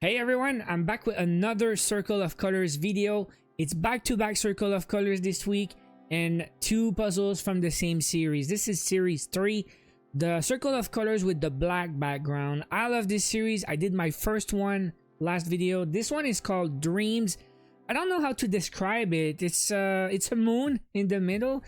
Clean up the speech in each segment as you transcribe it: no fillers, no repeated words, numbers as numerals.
Hey everyone, I'm back with another Circle of Colors video. It's back-to-back Circle of Colors this week and two puzzles from the same series. This is series 3, the Circle of Colors with the black background. I love this series. I did my first one last video. This one is called Dreams. I don't know how to describe it. It's a moon in the middle,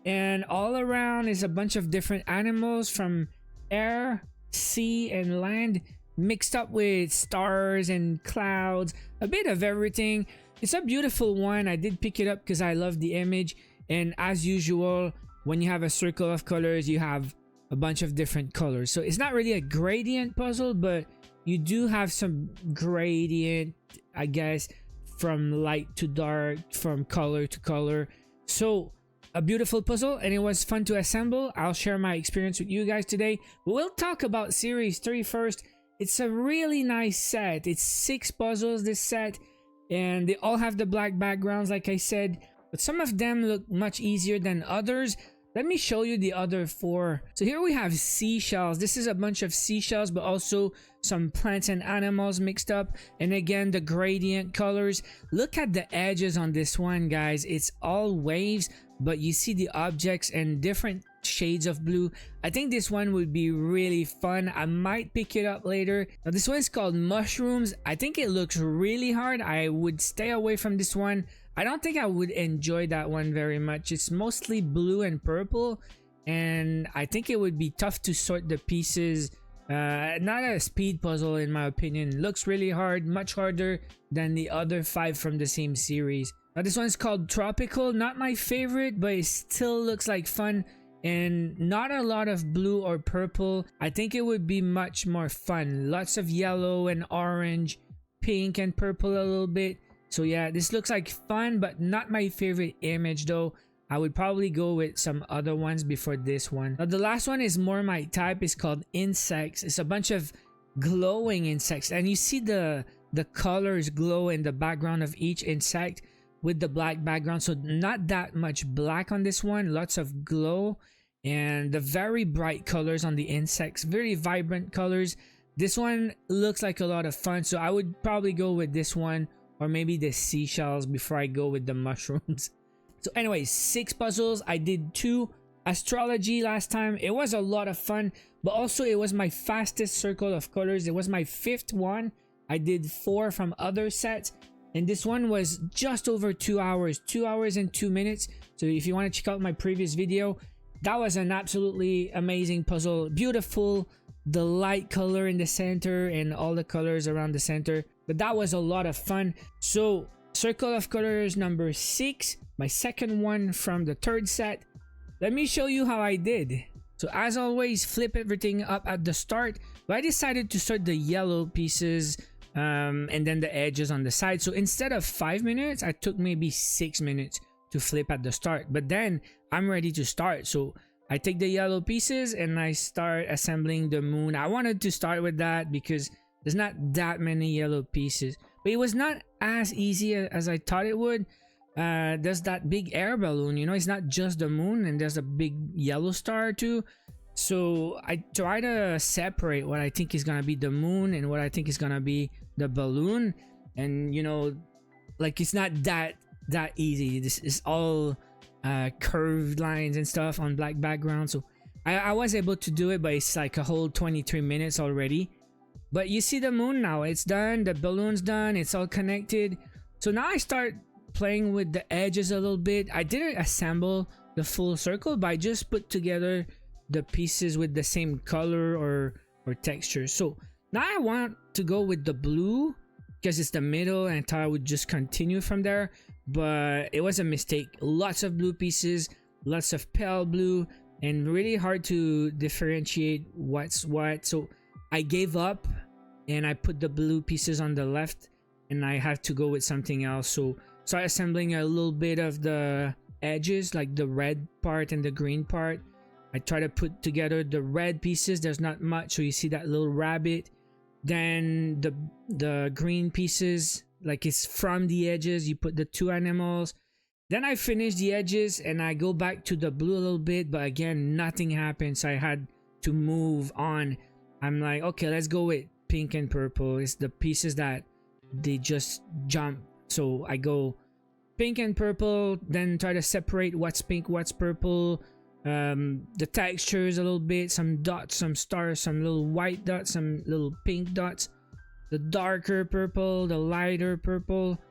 and all around is a bunch of different animals from air, sea, and land, mixed up with stars and clouds, a bit of everything. It's a beautiful one. I did pick it up because I love the image, and as usual, when you have a circle of colors, you have a bunch of different colors. So it's not really a gradient puzzle, but you do have some gradient, I guess, from light to dark, from color to color. So a beautiful puzzle, and it was fun to assemble. I'll share my experience with you guys today, but we'll talk about series 3 first. It's a really nice set. It's 6 puzzles, this set, and they all have the black backgrounds like I said, but some of them look much easier than others. Let me show you the other 4. So here we have seashells. This is a bunch of seashells, but also some plants and animals mixed up, and again the gradient colors. Look at the edges on this one, guys. It's all waves, but you see the objects and different shades of blue. I think this one would be really fun. I might pick it up later. Now this one is called Mushrooms. I think it looks really hard. I would stay away from this one. I don't think I would enjoy that one very much. It's mostly blue and purple, and I think it would be tough to sort the pieces. Not a speed puzzle in my opinion. Looks really hard, much harder than the other 5 from the same series. Now this one's called Tropical. Not my favorite, but it still looks like fun, and not a lot of blue or purple. I think it would be much more fun. Lots of yellow and orange, pink and purple a little bit. So yeah, this looks like fun, but not my favorite image though. I would probably go with some other ones before this one. Now the last one is more my type. It's called Insects. It's a bunch of glowing insects, and you see the colors glow in the background of each insect with the black background. So not that much black on this one, lots of glow, and the very bright colors on the insects, very vibrant colors. This one looks like a lot of fun, so I would probably go with this one, or maybe the seashells before I go with the mushrooms. So anyways, 6 puzzles. I did 2 astrology last time. It was a lot of fun, but also it was my fastest circle of colors. It was my 5th one. I did 4 from other sets, and this one was just over 2 hours, 2 hours and 2 minutes. So if you want to check out my previous video, that was an absolutely amazing puzzle. Beautiful, the light color in the center and all the colors around the center, but that was a lot of fun. So Circle of Colors number 6, my second one from the 3rd set. Let me show you how I did. So as always, flip everything up at the start, but I decided to start the yellow pieces and then the edges on the side. So instead of 5 minutes, I took maybe 6 minutes to flip at the start, but then I'm ready to start. So I take the yellow pieces and I start assembling the moon. I wanted to start with that because there's not that many yellow pieces, but it was not as easy as I thought it would. There's that big air balloon, you know, it's not just the moon, and there's a big yellow star too. So I try to separate what I think is gonna be the moon and what I think is gonna be the balloon, and you know, like it's not that easy. This is all curved lines and stuff on black background. So I was able to do it, but it's like a whole 23 minutes already. But you see the moon now, it's done, the balloon's done, it's all connected. So now I start playing with the edges a little bit. I didn't assemble the full circle, but I just put together the pieces with the same color or texture. So now I want to go with the blue because it's the middle, and I thought I would just continue from there, but it was a mistake. Lots of blue pieces, lots of pale blue, and really hard to differentiate what's what. So I gave up and I put the blue pieces on the left, and I had to go with something else. So start assembling a little bit of the edges, like the red part and the green part. I try to put together the red pieces. There's not much, so you see that little rabbit. Then the green pieces, like it's from the edges, you put the 2 animals. Then I finish the edges and I go back to the blue a little bit, but again nothing happens, so I had to move on. I'm like, okay, let's go with pink and purple. It's the pieces that they just jump. So I go pink and purple, then try to separate what's pink, what's purple. The textures a little bit, some dots, some stars, some little white dots, some little pink dots, the darker purple, the lighter purple,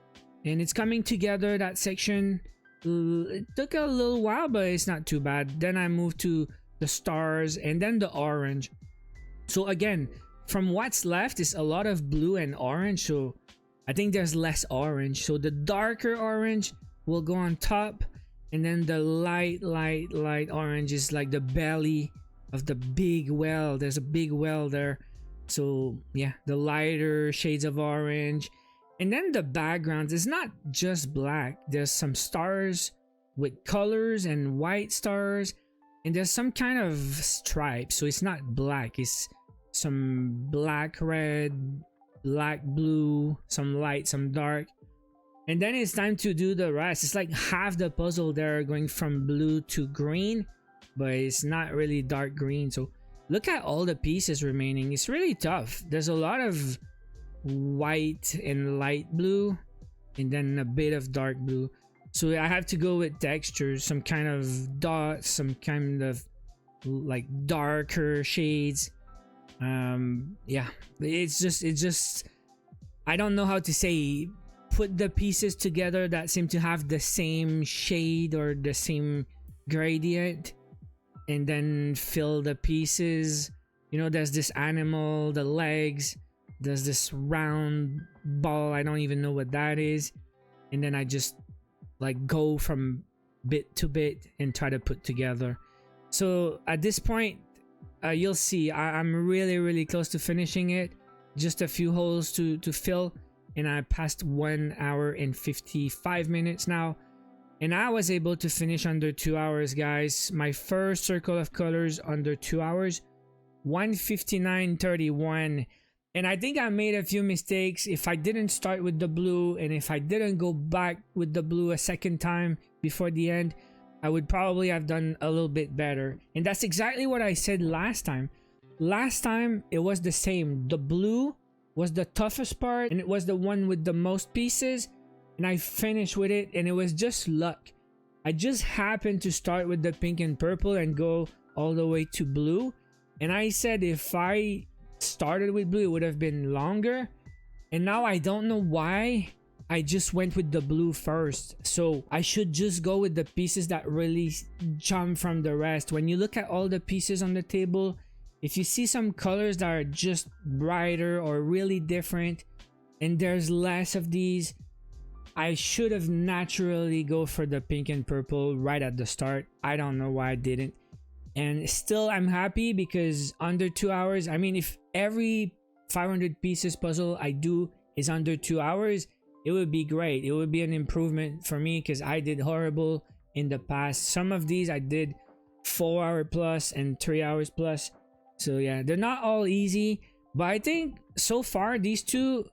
and it's coming together, that section. It took a little while, but it's not too bad. Then I moved to the stars and then the orange. So again, from what's left is a lot of blue and orange, so I think there's less orange. So the darker orange will go on top, and then the light orange is like the belly of the big well. There's a big well there. So yeah, the lighter shades of orange. And then the background is not just black. There's some stars with colors and white stars, and there's some kind of stripe. So it's not black, it's some black, red, black, blue, some light, some dark. And then it's time to do the rest. It's like half the puzzle there going from blue to green, but it's not really dark green. So look at all the pieces remaining. It's really tough. There's a lot of white and light blue, and then a bit of dark blue. So I have to go with textures, some kind of dots, some kind of like darker shades. Yeah, it's just I don't know how to say, put the pieces together that seem to have the same shade or the same gradient, and then fill the pieces. You know, there's this animal, the legs, there's this round ball, I don't even know what that is, and then I just like go from bit to bit and try to put together. So at this point, you'll see I'm really close to finishing it. Just a few holes to fill, and I passed 1 hour and 55 minutes now, and I was able to finish under 2 hours, guys. My first circle of colors under 2 hours, 1:59:31. And I think I made a few mistakes. If I didn't start with the blue, and if I didn't go back with the blue a second time before the end, I would probably have done a little bit better. And that's exactly what I said last time. Last time it was the same. The blue was the toughest part, and it was the one with the most pieces, and I finished with it, and it was just luck. I just happened to start with the pink and purple and go all the way to blue, and I said if I started with blue it would have been longer, and now I don't know why I just went with the blue first. So I should just go with the pieces that really jump from the rest. When you look at all the pieces on the table, if you see some colors that are just brighter or really different, and there's less of these, I should have naturally go for the pink and purple right at the start. I don't know why I didn't. And still I'm happy because under 2 hours, I mean, if every 500 pieces puzzle I do is under 2 hours, it would be great. It would be an improvement for me because I did horrible in the past. Some of these I did 4 hour plus and 3 hours plus. So yeah, they're not all easy, but I think so far these two,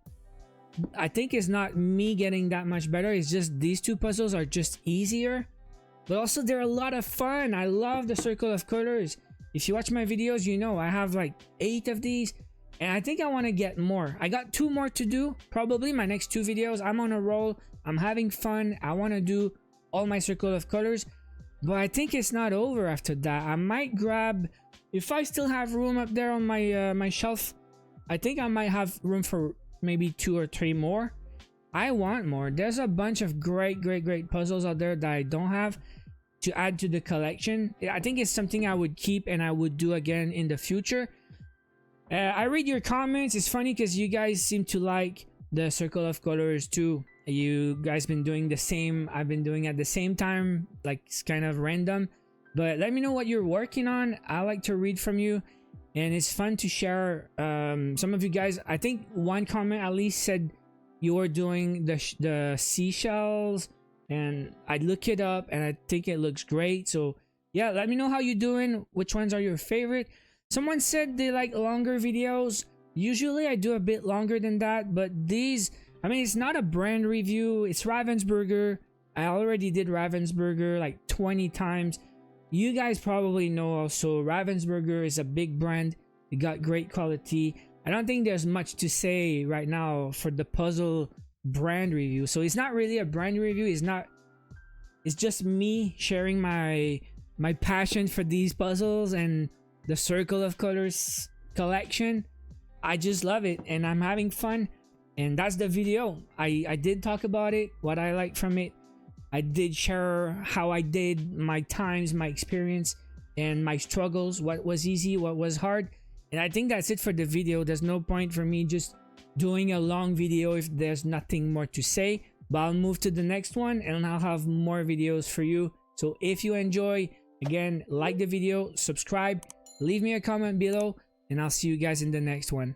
I think it's not me getting that much better. It's just these two puzzles are just easier, but also they're a lot of fun. I love the circle of colors. If you watch my videos, you know I have like 8 of these, and I think I want to get more. I got 2 more to do, probably my next 2 videos. I'm on a roll, I'm having fun. I want to do all my circle of colors, but I think it's not over after that. I might grab, if I still have room up there on my my shelf, I think I might have room for maybe 2 or 3 more. I want more. There's a bunch of great puzzles out there that I don't have to add to the collection. I think it's something I would keep and I would do again in the future. I read your comments. It's funny because you guys seem to like the circle of colors too. You guys been doing the same. I've been doing at the same time, like it's kind of random, but let me know what you're working on. I like to read from you, and it's fun to share. Some of you guys, I think one comment at least said you were doing the seashells, and I look it up and I think it looks great. So yeah, let me know how you're doing, which ones are your favorite. Someone said they like longer videos. Usually I do a bit longer than that, but these, I mean, it's not a brand review, it's Ravensburger. I already did Ravensburger like 20 times. You guys probably know also Ravensburger is a big brand. They got great quality. I don't think there's much to say right now for the puzzle brand review. So it's not really a brand review. It's just me sharing my passion for these puzzles and the Circle of Colors collection. I just love it and I'm having fun, and that's the video. I did talk about it, what I like from it. I did share how I did, my times, my experience, and my struggles, what was easy, what was hard. And I think that's it for the video. There's no point for me just doing a long video if there's nothing more to say, but I'll move to the next one and I'll have more videos for you. So if you enjoy, again, like the video, subscribe, leave me a comment below, and I'll see you guys in the next one.